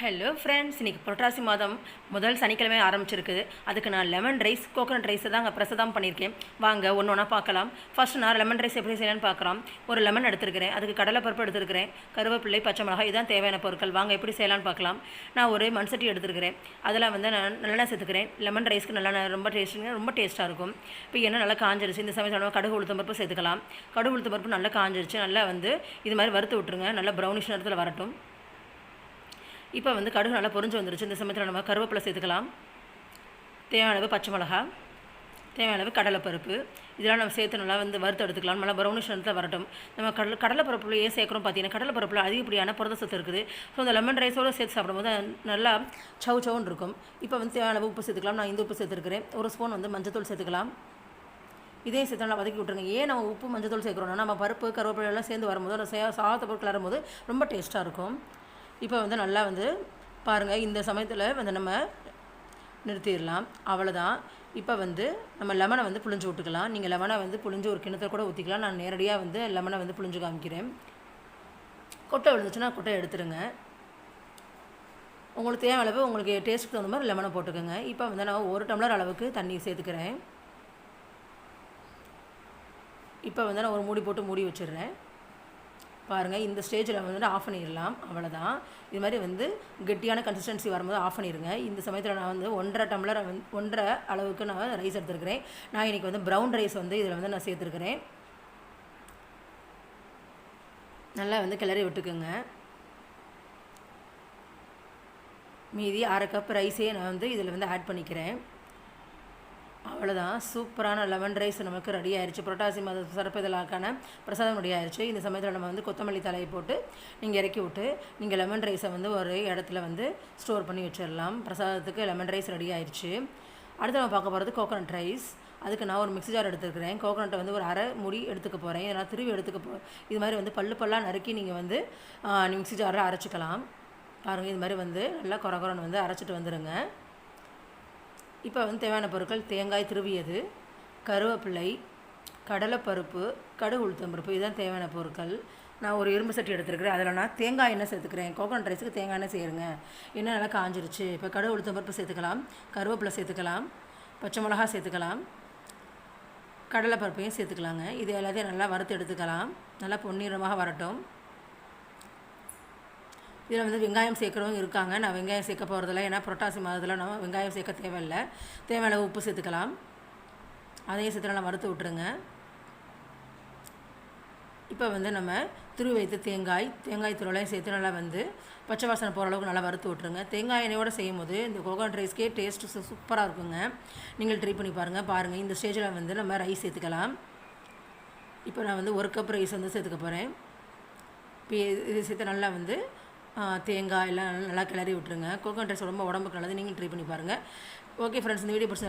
Hello friends, இன்றைக்கி புரட்டாசி மாதம் முதல் சனிக்கிழமை ஆரம்பிச்சிருக்குது. அதுக்கு நான் லெமன் ரைஸ், கோகோனட் ரைஸ் தான் அங்கே பிரசாதம் பண்ணியிருக்கேன். வாங்க ஒன்று ஒன்றா பார்க்கலாம். ஃபஸ்ட்டு நான் லெமன் ரைஸ் எப்படி செய்யலான்னு பார்க்கலாம். ஒரு லெமன் எடுத்துருக்கிறேன், அதுக்கு கடலைப்பருப்பு எடுத்துருக்கிறேன், கருவேப்பிள்ளை, பச்சை மிளகாய், இதுதான் தேவையான பொருட்கள். வாங்க எப்படி செய்யலான்னு பார்க்கலாம். நான் ஒரு மண்சட்டி எடுத்துருக்கிறேன், அதில் வந்து நான் நல்லெண்ணெய் சேர்த்துக்கிறேன். லெமன் ரைஸ்க்கு நல்லெண்ணெய் ரொம்ப டேஸ்ட்டாக இருக்கும். இப்போ எண்ணெய் நல்லா காஞ்சிருச்சு. இந்த சமயத்தில் நம்ம கடுகு உளுத்தம் பருப்பு சேர்த்துக்கலாம். கடுகு உளுத்தம் பருப்பு நல்லா காஞ்சிருச்சு. நல்லா வந்து இது மாதிரி வறுத்து விட்டுருங்க. நல்லா ப்ரௌனிஷ் நேரத்தில் வரட்டும். இப்போ வந்து கடுகு நல்லா பொரிஞ்சு வந்துருச்சு. இந்த சமயத்தில் நம்ம கருவேப்பிலை சேர்த்துக்கலாம். தேவையான அளவு பச்சை மிளகா, தேவையான அளவு கடலைப்பருப்பு, இதெல்லாம் நம்ம சேர்த்து நல்லா வந்து வறுத்து எடுத்துக்கலாம். நல்லா ப்ரௌனிஷ் நேரத்தில் வரட்டும். நம்ம கடலைப்பருப்பில் ஏன் சேர்க்குறோம் பார்த்தீங்கன்னா, கடலைப்பருப்பில் அதிகப்படியான புரத சத்து இருக்குது. ஸோ அந்த லெமன் ரைஸோடு சேர்த்து சாப்பிடும்போது நல்லா சவுன்னு இருக்கும். இப்போ வந்து தேவையான அளவு உப்பு சேர்த்துக்கலாம். நான் இந்த உப்பு சேர்த்துருக்கிறேன். ஒரு ஸ்பூன் வந்து மஞ்சத்தூள் சேர்த்துக்கலாம். இதையும் சேர்த்து நல்லா வதக்கி விட்ருங்க. ஏன் நம்ம உப்பு மஞ்சத்தூள் சேர்க்குறோம்னா, நம்ம பருப்பு கருவேப்பிலை எல்லாம் சேர்ந்து வரும்போது அந்த சாதத்தை போட்டு கிளறும்போது ரொம்ப டேஸ்ட்டாக இருக்கும். இப்போ வந்து நல்லா வந்து பாருங்கள், இந்த சமயத்தில் வந்து நம்ம நிறுத்திடலாம். அவ்வளோதான். இப்போ வந்து நம்ம லெமனை வந்து புழிஞ்சு விட்டுக்கலாம். நீங்கள் லெமனை வந்து புழிஞ்சு ஒரு கிணத்துல கூட ஊற்றிக்கலாம். நான் நேரடியாக வந்து லெமனை வந்து புழிஞ்சு காமிக்கிறேன். கொட்டை விழுந்துச்சுன்னா கொட்டை எடுத்துருங்க. உங்களுக்கு தேவையான அளவு உங்களுக்கு டேஸ்ட்டுக்கு தகுந்த மாதிரி லெமனை போட்டுக்கோங்க. இப்போ வந்து நான் 1 டம்ளர் அளவுக்கு தண்ணி சேர்த்துக்கிறேன். இப்போ வந்து நான் ஒரு மூடி போட்டு மூடி வச்சிடுறேன். பாருங்கள், இந்த ஸ்டேஜில் வந்து ஆஃப் பண்ணிடலாம். அவ்வளோதான். இது மாதிரி வந்து கெட்டியான கன்சிஸ்டன்சி வரும்போது ஆஃப் பண்ணிடுங்க. இந்த சமயத்தில் நான் வந்து 1.5 டம்ளர் 1.5 அளவுக்கு நான் ரைஸ் எடுத்துருக்கிறேன். நான் இன்றைக்கி வந்து ப்ரௌன் ரைஸ் வந்து இதில் வந்து நான் சேர்த்துருக்கிறேன். நல்லா வந்து கிளறி விட்டுக்குங்க. மீதி 1/2 கப் ரைஸே நான் வந்து இதில் வந்து ஆட் பண்ணிக்கிறேன். அவ்வளோதான். சூப்பரான லெமன் ரைஸ் நமக்கு ரெடி ஆயிடுச்சு. புரட்டாசி மாத சிறப்புதலாக்கான பிரசாதம் ரெடி ஆயிடுச்சு. இந்த சமயத்தில் நம்ம வந்து கொத்தமல்லி தலையை போட்டு நீங்கள் இறக்கி விட்டு நீங்கள் லெமன் ரைஸை வந்து ஒரு இடத்துல வந்து ஸ்டோர் பண்ணி வச்சிடலாம். பிரசாதத்துக்கு லெமன் ரைஸ் ரெடி ஆயிடுச்சு. அடுத்து நம்ம பார்க்க போகிறது கோகோனட் ரைஸ். அதுக்கு நான் ஒரு மிக்ஸி ஜார் எடுத்துருக்கிறேன். கோகோனட்டை வந்து ஒரு அரை முடி எடுத்துக்க போகிறேன். இதனால் திருவி இது மாதிரி வந்து பல்லாக நறுக்கி நீங்கள் வந்து மிக்ஸி ஜாரில் அரைச்சிக்கலாம். பாருங்கள், இது மாதிரி வந்து நல்லா கொரன்னு வந்து அரைச்சிட்டு வந்துடுங்க. இப்போ வந்து தேவையான பொருட்கள்: தேங்காய் திருவியது, கருவேப்பிலை, கடலைப்பருப்பு, கடுகு உளுத்தம் பருப்பு, இதுதான் தேவையான பொருட்கள். நான் ஒரு இரும்பு சட்டி எடுத்துருக்கிறேன். அதில் நான் தேங்காய் எண்ணெய் சேர்த்துக்கிறேன். கோகோனட் ரைஸுக்கு தேங்காய் எண்ணெய் செய்யுங்க. எண்ணெய் நல்லா காஞ்சிருச்சு. இப்போ கடுகு உளுத்தம் பருப்பு சேர்த்துக்கலாம், கருவேப்பிலை சேர்த்துக்கலாம், பச்சை மிளகா சேர்த்துக்கலாம், கடலைப்பருப்பையும் சேர்த்துக்கலாங்க. இது எல்லாத்தையும் நல்லா வறுத்து எடுத்துக்கலாம். நல்லா பொன்னிறமாக வரட்டும். இதில் வந்து வெங்காயம் சேர்க்குறவங்க இருக்காங்க. நான் வெங்காயம் சேர்க்க போகிறதில்ல. ஏன்னா புரட்டாசி மாதத்தில் நம்ம வெங்காயம் சேர்க்க தேவையில்லை. தேவையான உப்பு சேர்த்துக்கலாம். அதையும் சேர்த்து நல்லா வறுத்து விட்டுருங்க. இப்போ வந்து நம்ம துருவி வைத்து தேங்காய் துருவலையும் சேர்த்து நல்லா வந்து பச்சை வாசனை போகிற அளவுக்கு நல்லா வறுத்து விட்டுருங்க. தேங்காய் எண்ணெயோடு செய்யும் போது இந்த கோகோனட் ரைஸ்க்கே டேஸ்ட்டு சூப்பராக இருக்குங்க. நீங்கள் ட்ரை பண்ணி பாருங்கள். இந்த ஸ்டேஜில் வந்து நம்ம ரைஸ் சேர்த்துக்கலாம். இப்போ நான் வந்து 1 கப் ரைஸ் வந்து சேர்த்துக்க போகிறேன். இப்போ இது சேர்த்து நல்லா வந்து தேங்காய் எல்லாம் நல்லா கிளறி விட்டுருங்க. கோகோனட் ரைஸ் ரொம்ப உடம்புக்கு நல்லது. நீங்கள் ட்ரை பண்ணி பாருங்கள். ஓகே ஃப்ரெண்ட்ஸ், இந்த வீடியோ பிடிச்சி